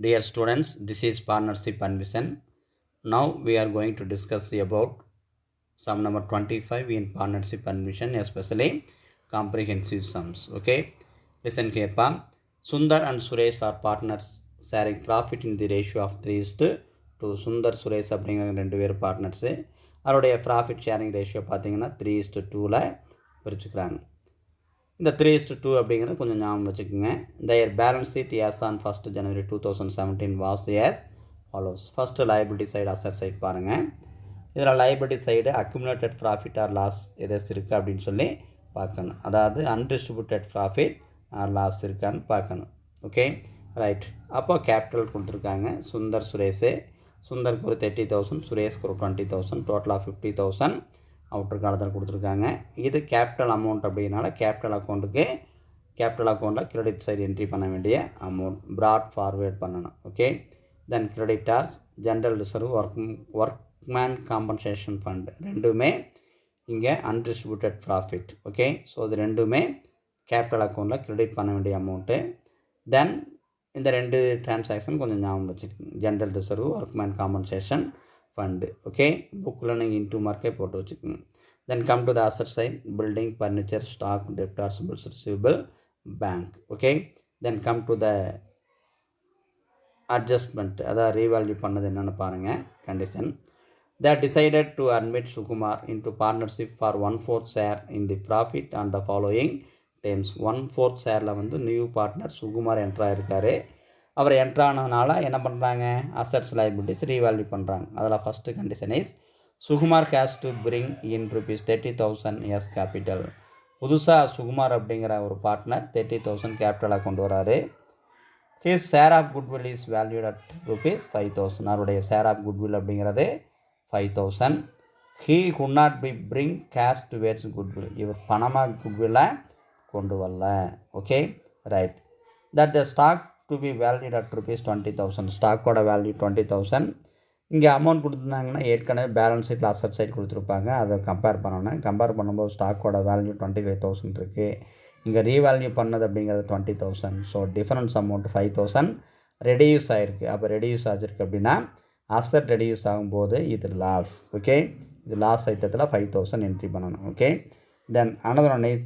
Dear students, this is partnership admission. Now we are going to discuss about sum number 25 in partnership admission, especially comprehensive sums. Okay, listen carefully. Sundar and Suresh are partners sharing profit in the ratio of 3:2. Sundar Suresh அப்படிங்கிற ரெண்டு பேர் partners. அவருடைய profit sharing ratio பார்த்தீங்கன்னா 3:2 பிரிச்சுக்கிறாங்க. இந்த 3:2 அப்படிங்கிறது கொஞ்சம் ஞாபகம் வச்சுக்கோங்க. Their balance sheet as on 1st January 2017 was as follows. First liability side asset side பாருங்கள். இதில் liability சைடு அக்யூமுலேட்டட் ப்ராஃபிட் ஆர் லாஸ் எதாச்சும் இருக்குது அப்படின்னு சொல்லி பார்க்கணும். அதாவது அன்டிஸ்ட்ரிபியூட்டட் ப்ராஃபிட் ஆர் லாஸ் இருக்கான்னு பார்க்கணும். Okay right. அப்போ கேபிட்டல் கொடுத்துருக்காங்க. சுந்தர் சுரேஷு. சுந்தருக்கு ஒரு 30,000, சுரேஷ்க்கு ஒரு 20,000, டோட்டலாக 50,000 அவுட்டர் காலத்தில் கொடுத்துருக்காங்க. இது கேபிட்டல் அமௌண்ட் அப்படின்னால கேபிட்டல் அக்கௌண்ட்டில் கிரெடிட் சைடு என்ட்ரி பண்ண வேண்டிய அமௌண்ட் ப்ராட் ஃபார்வேர்ட் பண்ணணும். Okay then creditors general reserve workmen compensation fund ரெண்டுமே இங்கே அன்டிஸ்ட்ரிபியூட்டட் ப்ராஃபிட். ஓகே ஸோ இது ரெண்டுமே கேபிட்டல் அக்கௌண்ட்டில் கிரெடிட் பண்ண வேண்டிய அமௌண்ட்டு. தென் இந்த ரெண்டு டிரான்சாக்ஷன் கொஞ்சம் ஞாபகம் வச்சுக்கோங்க. General reserve workmen compensation fund. Okay புக்கில் நீங்கள் இன்டூ மார்க்கே போட்டு வச்சுக்கோங்க. Then come to the asset side building furniture stock debtors bills receivable bank. Okay then come to the adjustment, அதாவது ரீவேல்யூ பண்ணது என்னென்னு பாருங்கள். Condition they decided to admit Sukumar into partnership for 1/4 share in the profit on the following terms. 1/4 ஷேரில் வந்து new partner Sukumar என்ட்ராயிருக்காரு. அவர் என்ட்ரானதுனால என்ன பண்ணுறாங்க, அசட்ஸ் லைபிலிட்டிஸ் ரீவேல்யூ பண்ணுறாங்க. அதில் first condition is Sukumar has to bring in ₹30,000 as capital. புதுசாக சுகுமார் அப்படிங்கிற ஒரு பார்ட்னர் 30,000 கேபிட்டலாக கொண்டு வராரு. His share of goodwill is valued at ₹5,000. அவருடைய ஷேர் ஆஃப் குட்வில் அப்படிங்கிறது 5,000. He could not be bring cash towards goodwill. இவர் பணமாக குட்வில்லை கொண்டு வரல. Okay right. That the stock to be valued at ₹20,000. ஸ்டாக்கோட வேல்யூ 20,000. இங்கே அமௌண்ட் கொடுத்துருந்தாங்கன்னா ஏற்கனவே பேலன்ஸ் ஷீட்டில் அசட் சைட் கொடுத்துருப்பாங்க. அதை கம்பேர் பண்ணணும். கம்பேர் பண்ணும்போது ஸ்டாக்கோட வேல்யூ 25,000 இருக்குது. இங்கே ரீவேல்யூ பண்ணது அப்படிங்கிறது 20,000. ஸோ டிஃபரன்ஸ் அமௌண்ட் 5,000 ரெடியூஸ் ஆகிருக்கு. அப்போ ரெடியூஸ் ஆகிருக்கு அப்படின்னா அசட் ரெடியூஸ் ஆகும்போது இது லாஸ். ஓகே இது லாஸ் ஐட்டத்தில் 5,000 என்ட்ரி பண்ணணும். Okay then another one is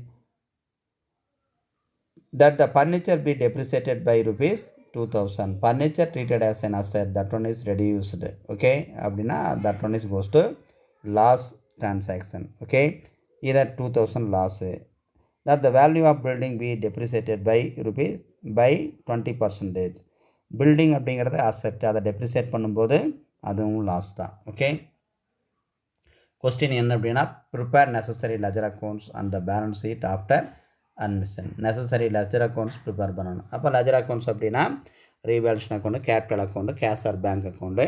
that the furniture be depreciated by ₹2,000. Furniture treated as an asset, that one is reduced. Okay அப்படின்னா that one is goes to loss transaction. Okay either 2,000 loss. That the value of building be depreciated by 20%. building அப்படிங்கிறது asset, அதை டெப்ரிசியேட் பண்ணும்போது அதுவும் loss தான். Okay question என்ன அப்படின்னா prepare necessary ledger accounts and the balance sheet after admission. Necessary ledger accounts prepare பண்ணணும். அப்போ ledger accounts அப்படின்னா revaluation account, capital account, cash or bank account,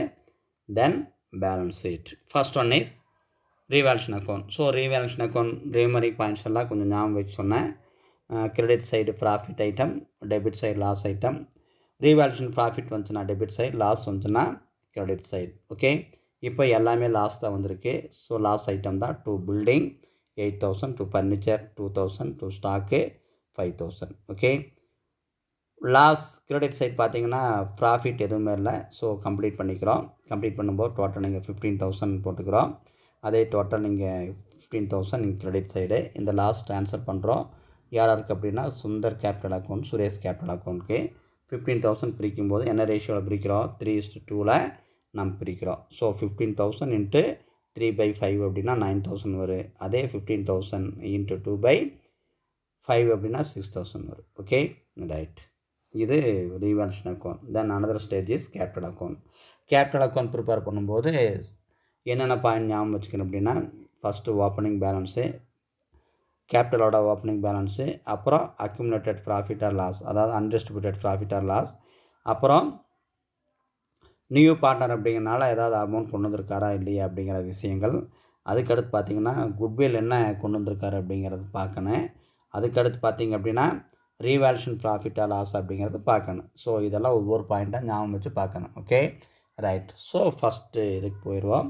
then balance sheet. First one is revaluation account. So revaluation account remark points எல்லாம் கொஞ்சம் ஞாபகம் வச்சு சொன்னேன். Credit side profit item, debit side loss item. Revaluation profit வந்துச்சுன்னா debit side, loss வந்துச்சுன்னா credit side. Okay இப்போ எல்லாமே loss தான் வந்திருக்கு. ஸோ லாஸ் ஐட்டம் தான். To building 8,000, to furniture 2,000, to stock 5,000. Okay loss credit side பார்த்தீங்கன்னா ப்ராஃபிட் எதுவுமே இல்லை. ஸோ கம்ப்ளீட் பண்ணிக்கிறோம். கம்ப்ளீட் பண்ணும்போது டோட்டல் நீங்கள் 15,000 போட்டுக்கிறோம். அதே டோட்டல் நீங்கள் 15,000 நீங்கள் கிரெடிட் சைடு. இந்த லாஸ் ட்ரான்ஸ்ஃபர் பண்ணுறோம். யாராருக்கு அப்படின்னா Sundar capital account, Suresh capital அக்கௌண்ட்டுக்கு 15,000 பிரிக்கும்போது என்ன ரேஷியோவில் பிரிக்கிறோம், 3:2 நம்ம பிரிக்கிறோம். ஸோ 15,000 இன்ட்டு 3/5 அப்படின்னா 9,000 வரும். அதே 15,000 இன்ட்டு 2/5 அப்படின்னா 6,000 வரும். Okay right. இது revaluation account. Then another stage is capital account. Capital account prepare பண்ணும்போது என்னென்ன பாயிண்ட் ஞாபகம் வச்சுக்கணும் அப்படின்னா ஃபஸ்ட்டு ஓப்பனிங் பேலன்ஸு, கேபிட்டலோட ஓப்பனிங் பேலன்ஸு, அப்புறம் அக்யூமுலேட்டட் ப்ராஃபிட் ஆர் லாஸ், அதாவது அன்டிஸ்ட்ரிபியூட்டட் ப்ராஃபிட் ஆர் லாஸ், அப்புறம் நியூ பார்ட்னர் அப்படிங்கிறனால ஏதாவது அமௌண்ட் கொண்டு வந்திருக்காரா இல்லையா அப்படிங்கிற விஷயங்கள். அதுக்கடுத்து பார்த்திங்கன்னா குட்வில் என்ன கொண்டு வந்திருக்காரு அப்படிங்கிறது பார்க்கணும். அதுக்கடுத்து பார்த்திங்க அப்படின்னா ரீவேல்யூஷன் ப்ராஃபிட்டாக லாஸ் அப்படிங்கிறது பார்க்கணும். ஸோ இதெல்லாம் ஒவ்வொரு பாயிண்ட்டாக ஞாபகம் வச்சு பார்க்கணும். Okay right. ஸோ ஃபஸ்ட்டு இதுக்கு போயிடுவோம்.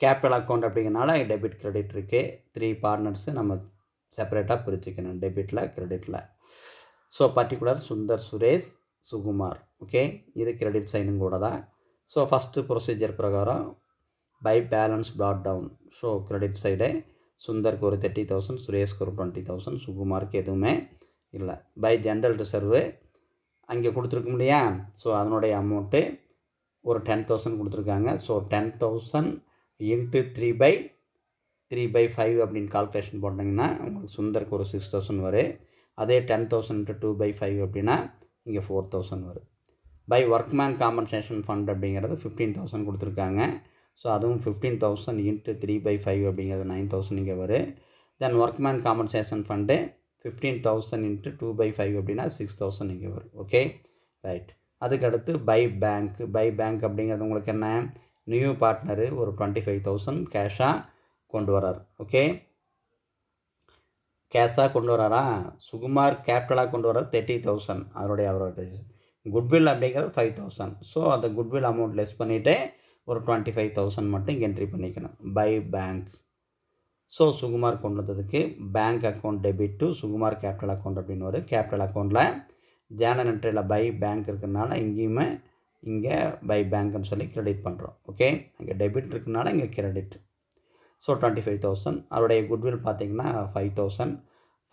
கேபிட்டல் அக்கௌண்ட் அப்படிங்கிறனால டெபிட் கிரெடிட் இருக்குது. 3 பார்ட்னர்ஸு நம்ம செப்பரேட்டாக பிரிச்சுக்கணும் டெபிட்டில் கிரெடிட்டில். So particular Sundar Suresh Sukumar. Okay, இது கிரெடிட் சைடும் கூட தான். ஸோ ஃபஸ்ட்டு ப்ரொசீஜர் பிரகாரம் by balance brought down. So credit side சுந்தருக்கு ஒரு 30,000, சுரேஷ்க்கு ஒரு 20,000, சுகுமாருக்கு எதுவுமே இல்லை. பை ஜென்ரல் ரிசர்வு அங்கே கொடுத்துருக்க முடியா. ஸோ அதனுடைய அமௌண்ட்டு ஒரு 10,000 கொடுத்துருக்காங்க. ஸோ 10,000 இன்ட்டு 3/5 அப்படின்னு கால்குலேஷன் போட்டிங்கன்னா உங்களுக்கு சுந்தருக்கு ஒரு 6,000 வரும். அதே 10,000 இன்ட்டு 2/5 அப்படின்னா இங்கே 4,000 வரும். பை ஒர்க்மேன் காம்பன்சேஷன் ஃபண்ட் அப்படிங்கிறது 15,000 கொடுத்துருக்காங்க. ஸோ அதுவும் 15,000 இன்ட்டு 3/5 அப்படிங்கிறது 9,000 இங்கே வரும். தென் ஒர்க்மேன் காம்பன்சேஷன் ஃபண்டு 15,000 இன்ட்டு 2/5 அப்படின்னா 6,000 இங்கே வரும். Okay, right. அதுக்கடுத்து பை பேங்க் அப்படிங்கிறது உங்களுக்கு என்ன, நியூ பார்ட்னரு ஒரு 25,000 கேஷாக கொண்டு வரார். ஓகே, கேஷாக கொண்டு வராரா. சுகுமார் கேபிட்டலாக கொண்டு வர்றது 30,000, அதனுடைய அவரோட குட்வில் அப்படிங்கிறது 5,000. ஸோ அந்த குட்வில் அமௌண்ட் லெஸ் பண்ணிவிட்டு ஒரு 25,000 மட்டும் இங்கே என்ட்ரி பண்ணிக்கணும். By bank. ஸோ சுகுமார் கொண்டு வந்ததுக்கு bank account debit to Sukumar capital account அப்படின்னு வரும். கேபிட்டல் அக்கௌண்ட்டில் ஜேர்னல் என்ட்ரியில் பை பேங்க் இருக்கிறதுனால இங்கேயுமே இங்கே பை பேங்க்னு சொல்லி கிரெடிட் பண்ணுறோம். ஓகே, இங்கே டெபிட் இருக்கிறதுனால இங்கே கிரெடிட். ஸோ 25,000. அவருடைய குட்வில் பார்த்திங்கன்னா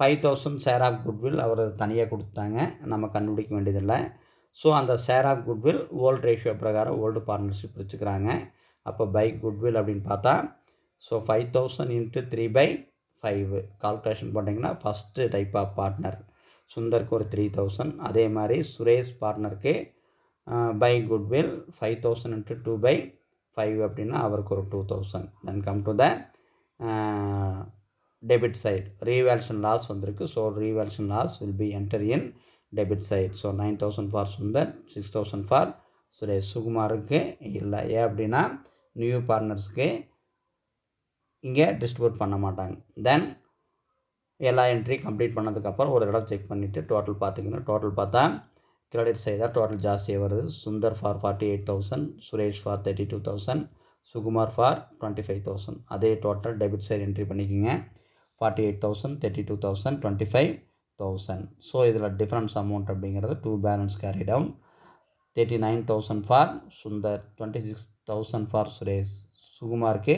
5,000 ஷேர் ஆஃப் குட்வில் அவர் தனியாக கொடுத்தாங்க, நம்ம கண்டுபிடிக்க வேண்டியதில்லை. ஸோ அந்த share of goodwill old ratio பிரகாரம் ஓல்டு பார்ட்னர்ஷிப் வச்சுக்கிறாங்க. அப்போ பை குட்வில் அப்படின்னு பார்த்தா ஸோ 5,000 இன்ட்டு 3/5 கால்குலேஷன் பண்ணிங்கன்னா ஃபஸ்ட்டு டைப் ஆஃப் பார்ட்னர் சுந்தருக்கு ஒரு 3,000. அதே மாதிரி சுரேஷ் பார்ட்னருக்கு பை குட்வில் 5,000 இன்ட்டு 2/5 அப்படின்னா அவருக்கு ஒரு 2,000. Then come to the debit side. Revaluation loss வந்திருக்கு. So revaluation loss will be enter in debit side. So 9,000 for Sundar, 6,000 for Suresh. சுகுமாருக்கு இல்லை. ஏன் அப்படின்னா நியூ பார்ட்னர்ஸுக்கு இங்கே டிஸ்ட்ரிபியூட் பண்ண மாட்டாங்க. தென் எல்லா என்ட்ரி கம்ப்ளீட் பண்ணதுக்கப்புறம் ஒரு இடம் செக் பண்ணிவிட்டு டோட்டல் பார்த்திங்கன்னா டோட்டல் பார்த்தா கிரெடிட் சைடாக டோட்டல் ஜாஸ்தியாக வருது. Sundar for 48,000, Suresh for 32,000, Sukumar for 25,000. அதே டோட்டல் டெபிட் சைடு என்ட்ரி பண்ணிக்கோங்க. 48,000, 32,000, 25,000. ஸோ இதில் டிஃப்ரென்ஸ் அமௌண்ட் அப்படிங்கிறது 2 balance carry down. 39,000 for Sundar, 26,000 for Suresh. சுகுமாருக்கு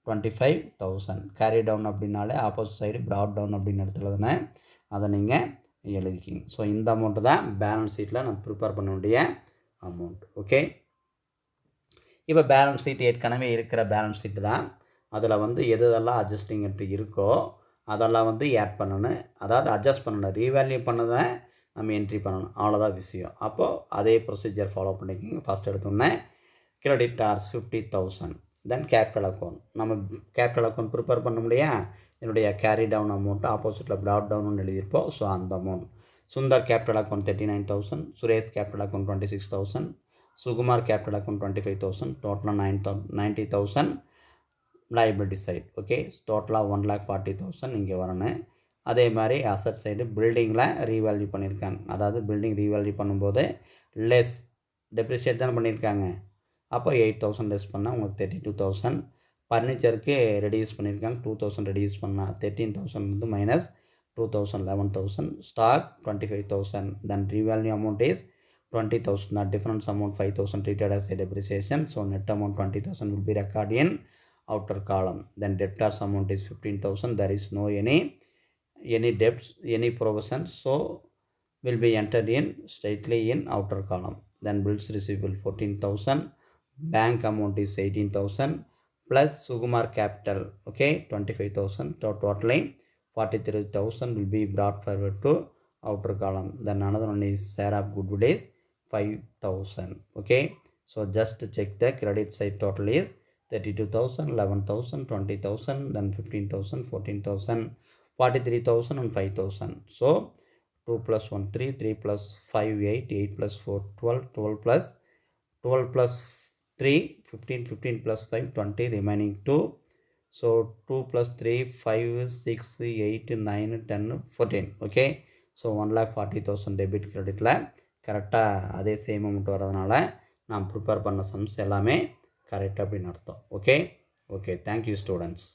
25,000. கேரி டவுன் அப்படின்னாலே ஆப்போசிட் சைடு ப்ராட் டவுன் அப்படின்னு எடுத்துலதுன்னு அதை நீங்கள் எழுதிக்கிங்க. ஸோ இந்த அமௌண்ட்டு தான் பேலன்ஸ் ஷீட்டில் நம்ம ப்ரிப்பேர் பண்ண வேண்டிய அமௌண்ட். ஓகே, இப்போ பேலன்ஸ் ஷீட் ஏற்கனவே இருக்கிற பேலன்ஸ் ஷீட்டு தான். அதில் வந்து எதெல்லாம் அட்ஜஸ்டிங் என்ட்ரி இருக்கோ அதெல்லாம் வந்து ஆட் பண்ணணும், அதாவது அட்ஜஸ்ட் பண்ணணும். ரீவேல்யூ பண்ணதை நம்ம என்ட்ரி பண்ணணும், அவ்வளோதான் விஷயம். அப்போது அதே ப்ரொசீஜர் ஃபாலோ பண்ணிக்கோங்க. ஃபஸ்ட் எடுத்தோடனே கிரெடிட் டார்ஸ் 50,000. தென் கேபிட்டல் அக்கௌண்ட். நம்ம கேபிட்டல் அக்கௌண்ட் ப்ரிப்பேர் பண்ண முடியா, என்னுடைய கேரி டவுன் அமௌண்ட்டு ஆப்போசிட்டில் ப்ராட் டவுன் எழுதியிருப்போம். ஸோ அந்த amount Sundar capital account 39,000, Suresh capital account 26,000, Sukumar capital account 25,000, டோட்டலாக 90,000 லைபிலிட்டி சைடு. ஓகே, டோட்டலாக 1,40,000 இங்கே வரணும். அதே மாதிரி அசட் சைடு பில்டிங்கில் ரீவேல்யூ பண்ணியிருக்காங்க. அதாவது பில்டிங் ரீவேல்யூ பண்ணும்போது லெஸ் டெப்ரிஷியேட் தானே பண்ணியிருக்காங்க. அப்போ 8,000 லெஸ் பண்ணால் உங்களுக்கு 32,000. ஃபர்னிச்சருக்கு ரெடியூஸ் பண்ணியிருக்காங்க. 2,000 ரெடியூஸ் பண்ணால் 13,000 வந்து minus 2,000, 11,000. Stock 25,000. Then revalue amount is 20,000. The difference amount 5,000 treated as a depreciation. So net amount 20,000 will be recorded in outer column. Then debtors amount is 15,000. There is no any debts, any provisions, so will be entered in straightly in outer column. Then bills receivable 14,000. Bank amount is 18,000 plus Sugumar capital, okay, 25,000. So totally 43,000 will be brought forward to outer column. Then another one is share of goodwill is 5,000. Okay, so just check the credit side total is 32,000, 11,000, 20,000, then 15,000, 14,000, 43,000 and 5,000. So 2 plus 1 3, 3 plus 5 8, 8 plus 4 12, 12 plus 3 15, 15 plus 5 20, remaining 2. So 2 plus 3 5 6 8 9 10 14. Okay, so 1,40,000 debit கிரெடிட்டில் கரெக்டாக அதே same amount வரதுனால நான் prepare பண்ண sums எல்லாமே கரெக்டாக அப்படின்னு அர்த்தம். Okay, thank you students.